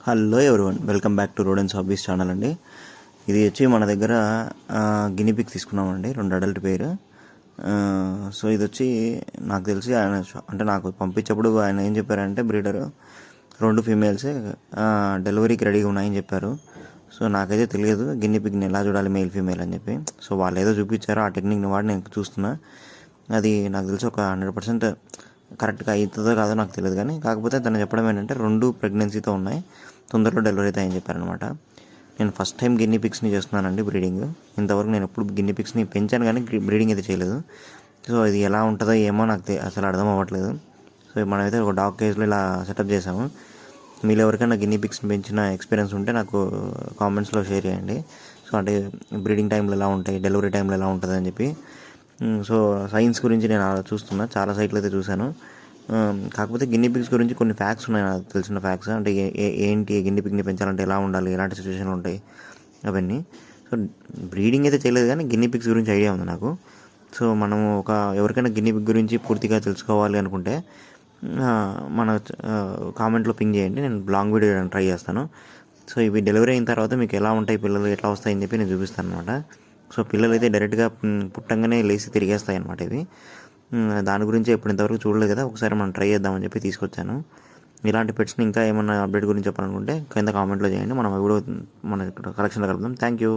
Hello everyone, welcome back to Roden's hobbies channel అండి. ఇది వచ్చి మన దగ్గర గినిపిక్ తీసుకున్నామండి, 2 అడల్ట్ పేరు. సో ఇది వచ్చి నాకు తెలిసి ఆయన అంటే నాకు పంపించేప్పుడు ఆయన ఏం చెప్పారంటే బ్రీడరు 2 ఫీమేల్సే డెలివరీకి రెడీగా ఉన్నాయని చెప్పారు. సో నాకైతే తెలియదు గిన్నిపిక్ని ఎలా చూడాలి మేల్ ఫీమేల్ అని చెప్పి. సో వాళ్ళు ఏదో చూపించారో ఆ టెక్నిక్ని వాడి నేను చూస్తున్నా. అది నాకు తెలిసి ఒక 100% కరెక్ట్గా అవుతుందో కాదో నాకు తెలియదు, కానీ కాకపోతే తను చెప్పడం ఏంటంటే 2 ప్రెగ్నెన్సీతో ఉన్నాయి, తొందరలో డెలివరీ అవుతాయని చెప్పారనమాట. నేను ఫస్ట్ టైం గిన్ని పిక్స్ని చేస్తున్నానండి బ్రీడింగ్. ఇంతవరకు నేను ఎప్పుడు గిన్ని పిక్స్ని పెంచాను కానీ బ్రీడింగ్ అయితే చేయలేదు. సో ఇది ఎలా ఉంటుందో ఏమో నాకు అసలు అర్థం అవ్వట్లేదు. సో మనమైతే ఒక డాగ్ కేజ్లో ఇలా సెటప్ చేసాము. మీరు ఎవరికైనా గిన్ని పిక్స్ని పెంచిన ఎక్స్పీరియన్స్ ఉంటే నాకు కామెంట్స్లో షేర్ చేయండి. సో అంటే బ్రీడింగ్ టైంలో ఎలా ఉంటాయి, డెలివరీ టైంలో ఎలా ఉంటుంది అని చెప్పి. సో సైన్స్ గురించి నేను చూస్తున్నా, చాలా సైట్లు అయితే చూశాను. కాకపోతే గిన్ని పిక్స్ గురించి కొన్ని ఫ్యాక్ట్స్ ఉన్నాయి నాకు తెలిసిన ఫ్యాక్ట్స్. అంటే ఏంటి గిన్ని పిక్ని పెంచాలంటే ఎలా ఉండాలి, ఎలాంటి సిచ్యువేషన్లు ఉంటాయి అవన్నీ. సో బ్రీడింగ్ అయితే చేయలేదు కానీ గిన్ని పిక్స్ గురించి ఐడియా ఉంది నాకు. సో మనము ఎవరికైనా గిన్ని పిక్ గురించి పూర్తిగా తెలుసుకోవాలి అనుకుంటే మన కామెంట్లో పింగ్ చేయండి, నేను లాంగ్ వీడియో ట్రై చేస్తాను. సో ఇవి డెలివరీ అయిన తర్వాత మీకు ఎలా ఉంటాయి పిల్లలు, ఎట్లా వస్తాయని చెప్పి నేను చూపిస్తాను అనమాట. సో పిల్లలు అయితే డైరెక్ట్గా పుట్టంగానే లేచి తిరిగేస్తాయి అనమాట ఇవి. దాని గురించి ఎప్పుడు ఇంతవరకు చూడలేదు కదా, ఒకసారి మనం ట్రై చేద్దామని చెప్పి తీసుకొచ్చాను. ఇలాంటి పెట్స్ని ఇంకా ఏమన్నా అప్డేట్ గురించి చెప్పాలనుకుంటే కింద కామెంట్లో చేయండి, మనం కూడా మన కలెక్షన్లో కలుద్దాం. Thank you.